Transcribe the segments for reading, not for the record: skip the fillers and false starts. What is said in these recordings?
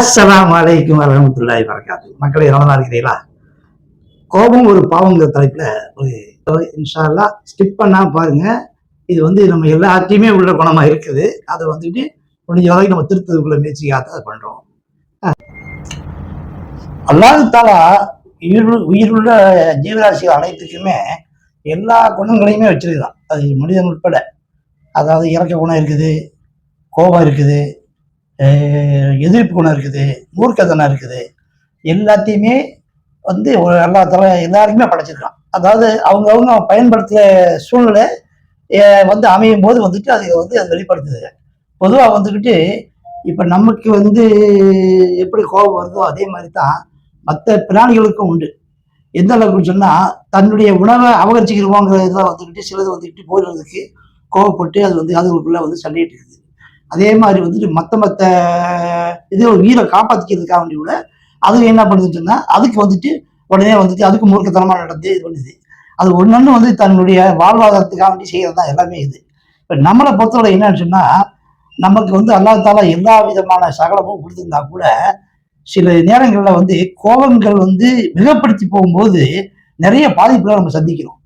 அஸ்ஸலாமு அலைக்கும் வரஹ்மத்துல்லாஹி வபரகாத்துஹு. மக்களை நல்லா இருக்கிறீங்களா? கோபம் ஒரு பாவங்கிற தலைப்புல ஒரு இன்ஷா அல்லாஹ் ஸ்கிப் பண்ணாம பாருங்க. இது நம்ம எல்லாத்தையுமே உள்ள குணமா இருக்குது. அதை முடிஞ்ச வரைக்கும் நம்ம திருத்ததுக்குள்ள முயற்சியாக அதை பண்றோம். அல்லாஹ் தஆலா உயிருள்ள ஜீவராசிகள் அனைத்துக்குமே எல்லா குணங்களையுமே வச்சிருக்கலாம். அது மனிதன் உட்பட. அதாவது இறக்க குணம் இருக்குது, கோபம் இருக்குது, எதிர்ப்பு குணம் இருக்குது, மூர்க்கத்தனம் இருக்குது. எல்லாத்தையுமே அல்லாஹ் தஆலா எல்லாருக்குமே படைச்சிருக்கான். அதாவது அவங்கவுங்க பயன்படுத்துகிற சூழ்நிலை அமையும் போது அது அது வெளிப்படுத்துது. பொதுவாக இப்போ நமக்கு எப்படி கோபம் வருதோ அதே மாதிரி தான் மற்ற பிராணிகளுக்கும் உண்டு. எந்த அளவுக்குன்னு சொன்னால், தன்னுடைய உணவை அபகரிச்சுக்கிறோங்கிறத சிலது போயிடுறதுக்கு கோவப்பட்டு அது அதுகளுக்குள்ள சண்டையிட்டு இருக்குது. அதே மாதிரி மற்ற இது உயிரை காப்பாற்றிக்கிறதுக்காக வேண்டி கூட அது என்ன பண்ணுதுன்னு சொன்னா, அதுக்கு உடனே அதுக்கு மூர்க்கத்தனமா நடந்து இது பண்ணுது. அது ஒன்னொன்னு தன்னுடைய வாழ்வாதாரத்துக்காக வேண்டி செய்யறது தான் எல்லாமே இது. இப்ப நம்மளை பொறுத்தவரை என்னன்னு சொன்னா, நமக்கு அல்லாஹ் தஆலா எல்லா விதமான சகலமும் கொடுத்திருந்தா கூட சில நேரங்கள்ல கோபங்கள் மிகப்படுத்தி போகும்போது நிறைய பாதிப்புகளை நம்ம சந்திக்கிறோம்.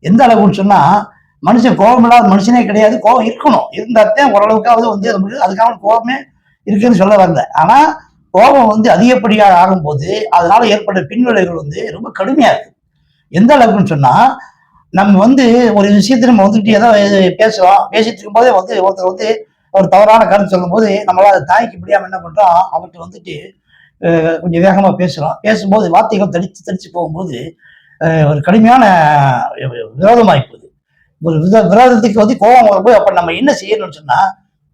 எந்த அளவுன்னு சொன்னா, மனுஷன் கோபம் இல்லாத மனுஷனே கிடையாது. கோபம் இருக்கணும், இருந்தாத்தான் ஓரளவுக்காவது நமக்கு அதுக்காக கோபமே இருக்குன்னு சொல்ல வரல. ஆனா கோபம் அதிகப்படியாக ஆகும்போது அதனால ஏற்பட்ட பின்விளைவுகள் ரொம்ப கடுமையா இருக்கு. எந்த அளவுக்குன்னு சொன்னா, நம்ம ஒரு விஷயத்த நம்ம ஏதாவது பேசுறோம், பேசிட்டு இருக்கும் போதே ஒருத்தர் ஒரு தவறான கருத்து சொல்லும் போது நம்மளால அதை தாய்க்கு முடியாம என்ன பண்றோம், அவர்கிட்ட கொஞ்சம் வேகமா பேசுறோம். பேசும்போது வார்த்தைகள் தடிச்சு போகும்போது ஒரு கடுமையான விரோதமாயி போகுது. ஒரு விரோதத்துக்கு கோபம் வரும்போது அப்ப நம்ம என்ன செய்யணும்னு சொன்னா,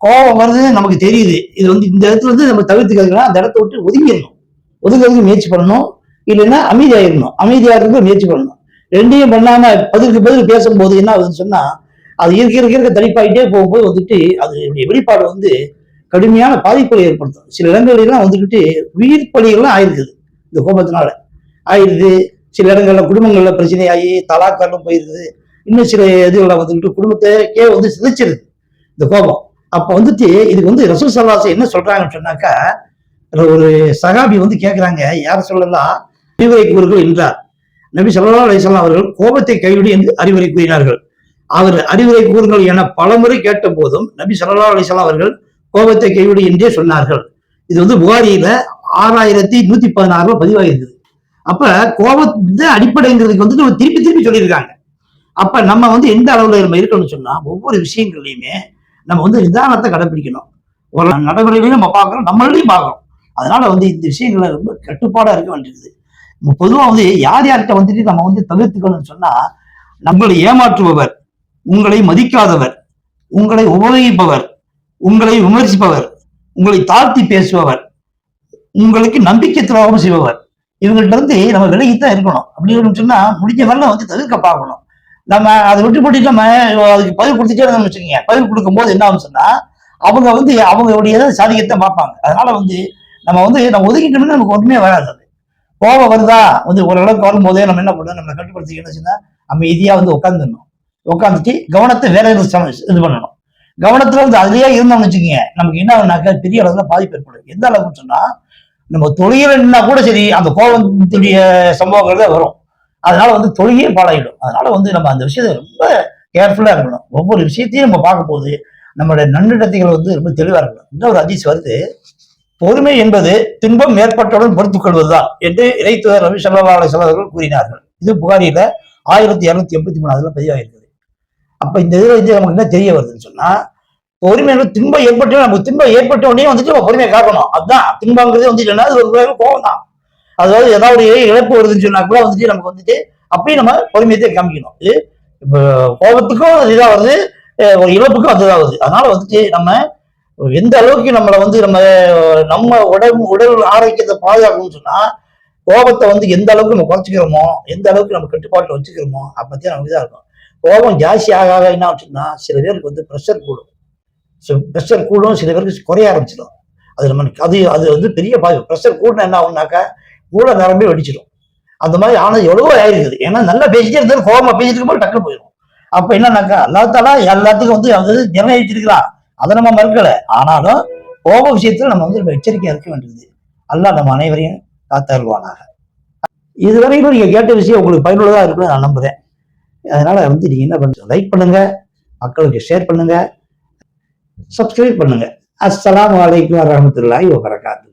கோபம் வருதுன்னு நமக்கு தெரியுது. இது இந்த இடத்துல நம்ம தவிர்த்துக்கிறதுனா அந்த இடத்த விட்டு ஒதுங்கிடணும். ஒதுங்கிறதுக்கு முயற்சி பண்ணணும். இல்லைன்னா அமைதியாயிடணும். அமைதியாகிறதுக்கு முயற்சி பண்ணணும். ரெண்டையும் பண்ணாம பதிலுக்கு பதில் பேசும்போது என்ன ஆகுதுன்னு சொன்னா, அது இருக்க தடிப்பாயிட்டே போகும்போது அது வெளிப்பாடு கடுமையான பாதிப்புகளை ஏற்படுத்தும். சில இடங்கள்லாம் உயிர் பலிகள்லாம் ஆயிருக்குது இந்த கோபத்தினால ஆயிருது. சில இடங்கள்ல குடும்பங்கள்ல பிரச்சனையாகி தலாக்கெல்லாம் போயிருக்குது. இன்னும் சில இதுகளை குடும்பத்தையே சிதைச்சிருது இந்த கோபம். அப்ப இதுக்கு ரசூல் ஸல்லல்லாஹு அலைஹி வஸல்லம் என்ன சொல்றாங்கன்னு சொன்னாக்கா, ஒரு சகாபி கேட்கிறாங்க, யார சொல்லலாம் அறிவுரை கூறுகள் என்றார். நபி ஸல்லல்லாஹு அலைஹி வஸல்லம் அவர்கள் கோபத்தை கைவிடு என்று அறிவுரை கூறினார்கள். அவர் அறிவுரை கூறுங்கள் என பலமுறை கேட்ட போதும் நபி ஸல்லல்லாஹு அலைஹி வஸல்லம் அவர்கள் கோபத்தை கைவிடு என்றே சொன்னார்கள். இது புகாரியில 6116 பதிவாயிருக்குது. அப்ப கோபத்தை அடிப்படைங்கிறதுக்கு நம்ம திருப்பி திருப்பி சொல்லியிருக்காங்க. அப்ப நம்ம எந்த அளவுல நம்ம இருக்கணும்னு சொன்னா, ஒவ்வொரு விஷயங்கள்லையுமே நம்ம நிதானத்தை கடைபிடிக்கணும். ஒரு நடைமுறைகளையும் நம்ம பார்க்கறோம், நம்மளையும் பார்க்கறோம். அதனால இந்த விஷயங்கள்ல ரொம்ப கட்டுப்பாடா இருக்க வேண்டியது. பொதுவா யார் யார்கிட்ட நம்ம தவிர்த்துக்கணும்னு சொன்னா, நம்மளை ஏமாற்றுபவர், உங்களை மதிக்காதவர், உங்களை உபயோகிப்பவர், உங்களை விமர்சிப்பவர், உங்களை தாழ்த்தி பேசுபவர், உங்களுக்கு நம்பிக்கை துரோகம் செய்பவர், இவங்கள்ட்ட நம்ம விலகித்தான் இருக்கணும். அப்படின்னு சொன்னா முடிஞ்ச வரல தவிர்க்க பார்க்கணும். நம்ம அதை விட்டு போட்டு நம்ம அதுக்கு பதில் கொடுத்துட்டே இருந்தோம்னு வச்சுக்கோங்க. பதில் கொடுக்கும் போது என்ன ஆகும்னு சொன்னா, அவங்க அவங்களுடைய சாதிக்கத்தை பார்ப்பாங்க. அதனால நம்ம நம்ம ஒதுக்கிட்டோம்னா நமக்கு ஒன்றுமே வராது. கோபம் வருதா ஓரளவுக்கு வரும்போதே நம்ம என்ன பண்ணணும், நம்ம கட்டுப்படுத்திக்கணும்னு சொன்னா அமைதியா உட்காந்துடணும். உட்காந்துட்டு கவனத்தை வேற இது பண்ணணும். கவனத்துல அதுலயே இருந்தோம்னு வச்சுக்கோங்க, நமக்கு என்ன ஆகுனாக்கா பெரிய அளவுல பாதிப்பு ஏற்படும். எந்த அளவுக்குன்னு சொன்னா, நம்ம தொழில்னா கூட சரி அந்த கோபத்துடைய சம்பவங்கள் தான் வரும். அதனால தொழிலே பாழாயிடும். அதனால நம்ம அந்த விஷயத்த ரொம்ப கேர்ஃபுல்லா இருக்கணும். ஒவ்வொரு விஷயத்தையும் நம்ம பார்க்கும் போது நம்மளுடைய நன்னடத்தைகள் ரொம்ப தெளிவா இருக்கணும். இன்னொரு ஹதீஸ் பொறுமை என்பது துன்பம் ஏற்பட்டவுடன் பொறுத்துக் கொள்வதுதான் என்று இறைத்தூதர் நபி ஸல்லல்லாஹு அலைஹி வஸல்லம் அவர்கள் கூறினார்கள். இது புகாரியில 1233 பதிவாயிருக்குது. அப்ப இந்த இதுல நமக்கு என்ன தெரிய வருதுன்னு சொன்னா, பொறுமை துன்பம் ஏற்பட்டு நமக்கு துன்பம் ஏற்பட்ட உடனே நம்ம பொறுமையை காக்கணும். அதுதான் துன்பங்கிறது இல்லைன்னா அது ஒரு கோபம் தான். அதாவது ஏதாவது ஒரு இழப்பு வருதுன்னு சொன்னா கூட நமக்கு அப்படியே நம்ம பொறுமையத்தை காமிக்கணும். இது இப்ப கோபத்துக்கும் இதுதான் வருது, ஒரு இழப்புக்கும் அதுதான் வருது. அதனால நம்ம எந்த அளவுக்கு நம்மளை நம்ம உடல் ஆரோக்கியத்தை பாதுகாக்கணும்னு சொன்னா, கோபத்தை எந்த அளவுக்கு நம்ம குறைச்சிக்கிறோமோ, எந்த அளவுக்கு நம்ம கட்டுப்பாட்டில் வச்சுக்கிறோமோ அப்பதான் நமக்கு இதாக இருக்கும். கோபம் ஜாஸ்தி ஆக என்ன ஆச்சுன்னா, சில பேருக்கு ப்ரெஷர் கூடும். ப்ரெஷர் கூடும், சில பேருக்கு குறைய ஆரம்பிச்சிடும். அது நம்ம அது பெரிய பாதிப்பு. ப்ரெஷர் கூடனா என்ன ஆகும்னாக்கா கூட நிரம்பி வெடிச்சிடும். அந்த மாதிரி ஆனது எவ்வளவோ ஆயிருக்குது. ஏன்னா நல்லா பேசிட்டே இருந்தாலும் கோபமா பேசிட்டு இருக்கும்போது டக்குனு போயிடும். அப்ப என்னன்னாக்கா அல்லாஹ் தஆலா எல்லாத்துக்கும் நிர்ணயிச்சிருக்கிறான். அதை நம்ம மறுக்கல. ஆனாலும் கோப விஷயத்துல நம்ம ரொம்ப எச்சரிக்கையா இருக்க வேண்டியது. அல்லாஹ் நம்ம அனைவரையும் காத்தருள்வானாக. இதுவரைக்கும் நீங்க கேட்ட விஷயம் உங்களுக்கு பயனுள்ளதா இருக்குன்னு நான் நம்புறேன். அதனால நீங்க என்ன பண்ணுங்க, லைக் பண்ணுங்க, மக்களுக்கு ஷேர் பண்ணுங்க, சப்ஸ்கிரைப் பண்ணுங்க. அஸ்ஸலாமு அலைக்கும் வரஹ்மத்துல்லாஹி வபரகாத்துஹு.